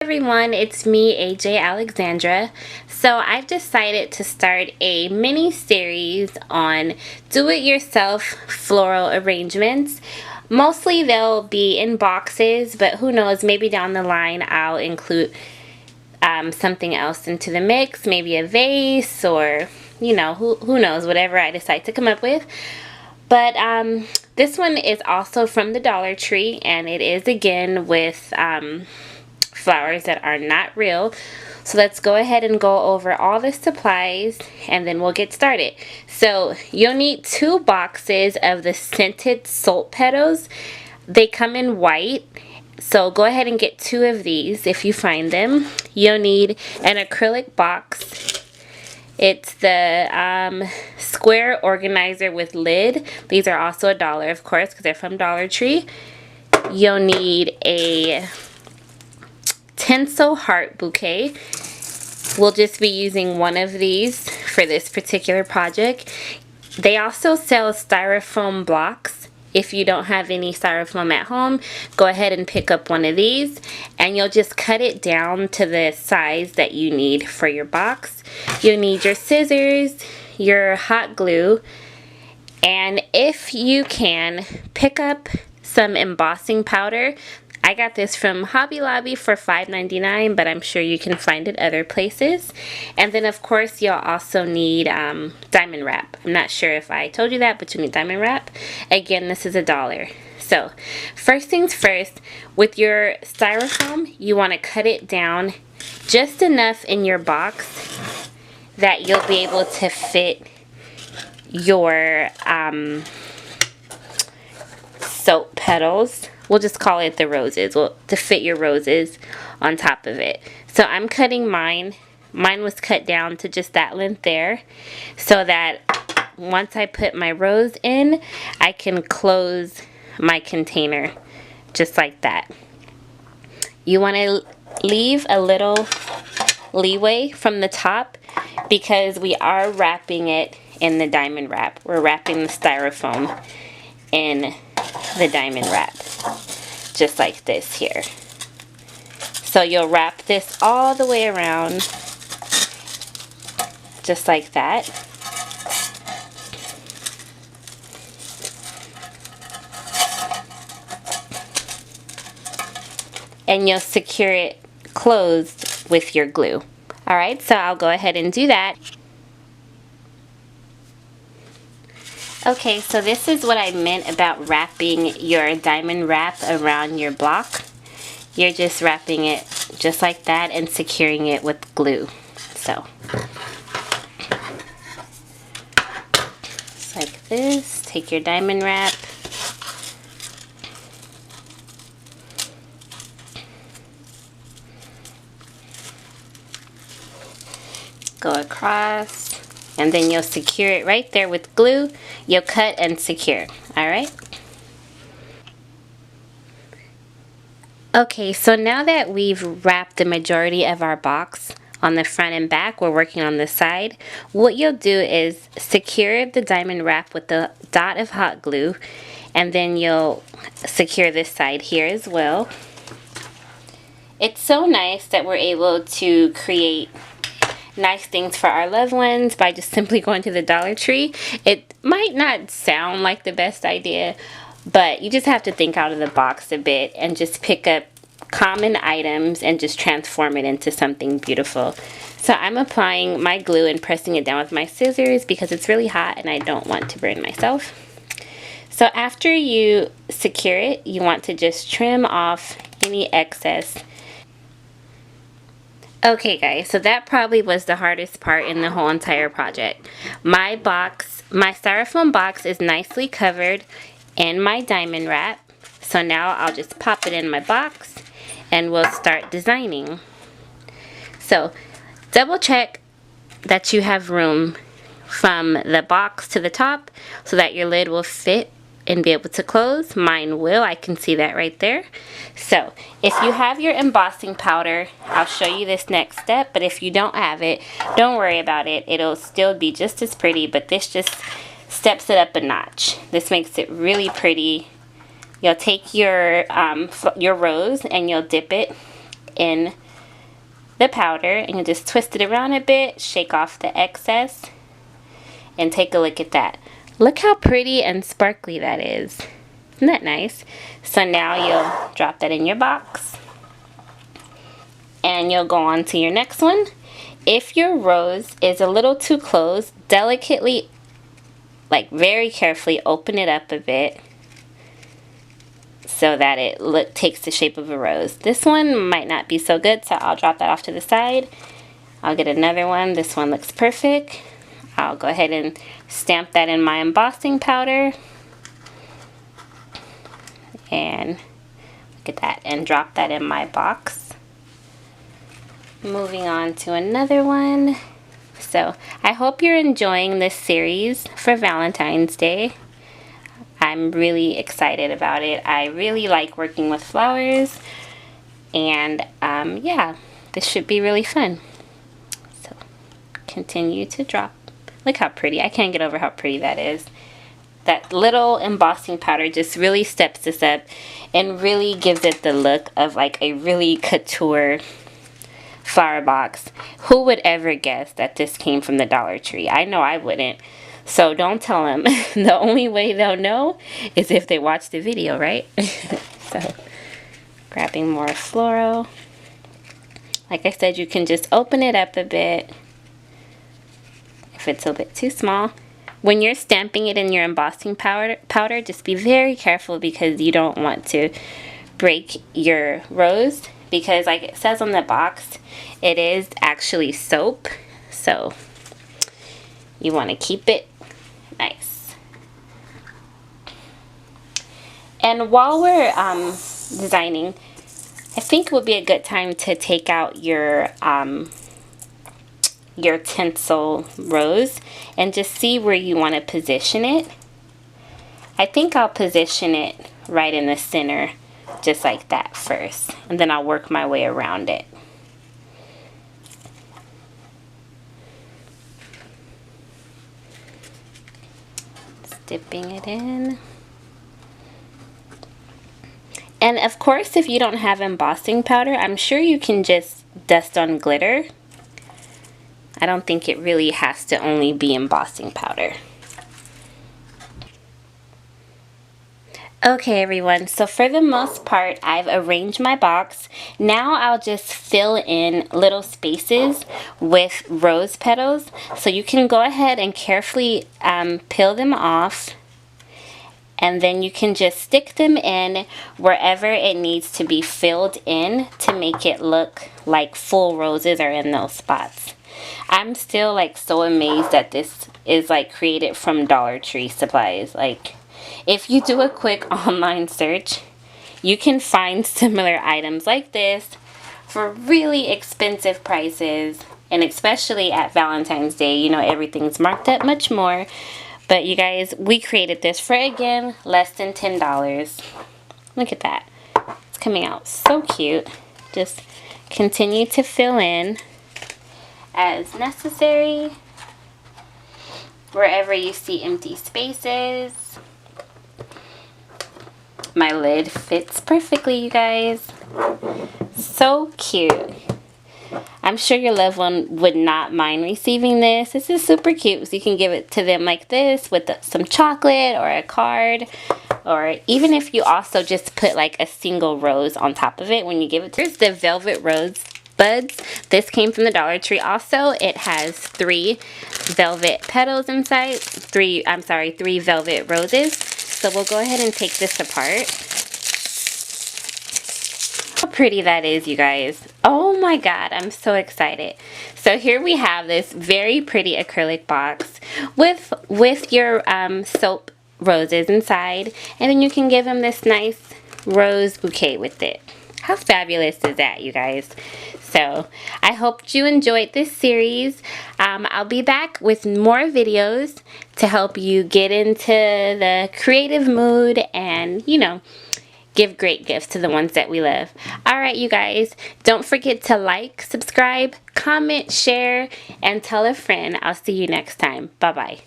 Everyone, it's me, Alexandra. So I've decided to start a mini series on do-it-yourself floral arrangements. Mostly they'll be in boxes, but who knows, maybe down the line I'll include something else into the mix, maybe a vase, or who knows, whatever I decide to come up with. But this one is also from the Dollar Tree, and it is again with flowers that are not real. So let's go ahead and go over all the supplies and then we'll get started. So you'll need 2 boxes of the scented salt petals. They come in white, so go ahead and get 2 of these if you find them. You'll need an acrylic box. It's the square organizer with lid. These are also $1, of course, because they're from Dollar Tree. You'll need a tinsel heart bouquet. We'll just be using one of these for this particular project. They also sell styrofoam blocks. If you don't have any styrofoam at home, go ahead and pick up one of these, and you'll just cut it down to the size that you need for your box. You'll need your scissors, your hot glue, and if you can, pick up some embossing powder. I got this from Hobby Lobby for $5.99, but I'm sure you can find it other places. And then of course you'll also need diamond wrap. I'm not sure if I told you that, but you need diamond wrap. Again, this is $1. So first things first, with your styrofoam, you want to cut it down just enough in your box that you'll be able to fit your soap petals. We'll just call it the roses, to fit your roses on top of it. So I'm cutting mine. Mine was cut down to just that length there, so that once I put my rose in, I can close my container just like that. You want to leave a little leeway from the top because we are wrapping it in the diamond wrap. We're wrapping the styrofoam in the diamond wrap, just like this here. So you'll wrap this all the way around, just like that. And you'll secure it closed with your glue. Alright, so I'll go ahead and do that. Okay, so this is what I meant about wrapping your diamond wrap around your block. You're just wrapping it just like that and securing it with glue. So, just like this. Take your diamond wrap. Go across. And then you'll secure it right there with glue. You'll cut and secure. Alright? Okay, so now that we've wrapped the majority of our box on the front and back, we're working on the side. What you'll do is secure the diamond wrap with the dot of hot glue. And then you'll secure this side here as well. It's so nice that we're able to create nice things for our loved ones by just simply going to the Dollar Tree. It might not sound like the best idea, but you just have to think out of the box a bit and just pick up common items and just transform it into something beautiful. So I'm applying my glue and pressing it down with my scissors because it's really hot and I don't want to burn myself. So after you secure it, you want to just trim off any excess. Okay guys, so that probably was the hardest part in the whole entire project. My styrofoam box is nicely covered in my diamond wrap. So now I'll just pop it in my box and we'll start designing. So double check that you have room from the box to the top so that your lid will fit and be able to close. Mine will. I can see that right there. So if you have your embossing powder, I'll show you this next step, but if you don't have it, don't worry about it. It'll still be just as pretty, but this just steps it up a notch. This makes it really pretty. You'll take your rose and you'll dip it in the powder and you just twist it around a bit, shake off the excess, and take a look at that. Look how pretty and sparkly that is. Isn't that nice? So now you'll drop that in your box and you'll go on to your next one. If your rose is a little too close, delicately, like very carefully open it up a bit so that it takes the shape of a rose. This one might not be so good, so I'll drop that off to the side. I'll get another one. This one looks perfect. I'll go ahead and stamp that in my embossing powder. And look at that, and drop that in my box. Moving on to another one. So I hope you're enjoying this series for Valentine's Day. I'm really excited about it. I really like working with flowers, and yeah, this should be really fun. So continue to drop. Look how pretty. I can't get over how pretty that is. That little embossing powder just really steps this up and really gives it the look of like a really couture flower box. Who would ever guess that this came from the Dollar Tree? I know I wouldn't. So don't tell them. The only way they'll know is if they watch the video, right? So grabbing more floral. Like I said, you can just open it up a bit if it's a bit too small. When you're stamping it in your embossing powder, just be very careful because you don't want to break your rose, because like it says on the box, it is actually soap. So you want to keep it nice. And while we're designing, I think it would be a good time to take out your tinsel rose and just see where you want to position it. I think I'll position it right in the center, just like that first, and then I'll work my way around it. Dipping it in. And of course, if you don't have embossing powder, I'm sure you can just dust on glitter. I don't think it really has to only be embossing powder. Okay everyone, so for the most part, I've arranged my box. Now I'll just fill in little spaces with rose petals. So you can go ahead and carefully peel them off. And then you can just stick them in wherever it needs to be filled in to make it look like full roses are in those spots. I'm still like so amazed that this is like created from Dollar Tree supplies. Like, if you do a quick online search, you can find similar items like this for really expensive prices, and especially at Valentine's Day, you know, everything's marked up much more. But you guys, we created this for, again, less than $10. Look at that. It's coming out so cute. Just continue to fill in as necessary wherever you see empty spaces. My lid fits perfectly, you guys. So cute. I'm sure your loved one would not mind receiving this. This is super cute. So you can give it to them like this with some chocolate or a card. Or even if you also just put like a single rose on top of it when you give it to. Here's the velvet rose buds. This came from the Dollar Tree also. It has 3 velvet petals inside. 3 velvet roses. So we'll go ahead and take this apart. How pretty that is, you guys. Oh my god, I'm so excited. So here we have this very pretty acrylic box with your soap roses inside, and then you can give them this nice rose bouquet with it. How fabulous is that, you guys? So I hope you enjoyed this series. I'll be back with more videos to help you get into the creative mood and, you know, give great gifts to the ones that we love. Alright, you guys, don't forget to like, subscribe, comment, share, and tell a friend. I'll see you next time. Bye-bye.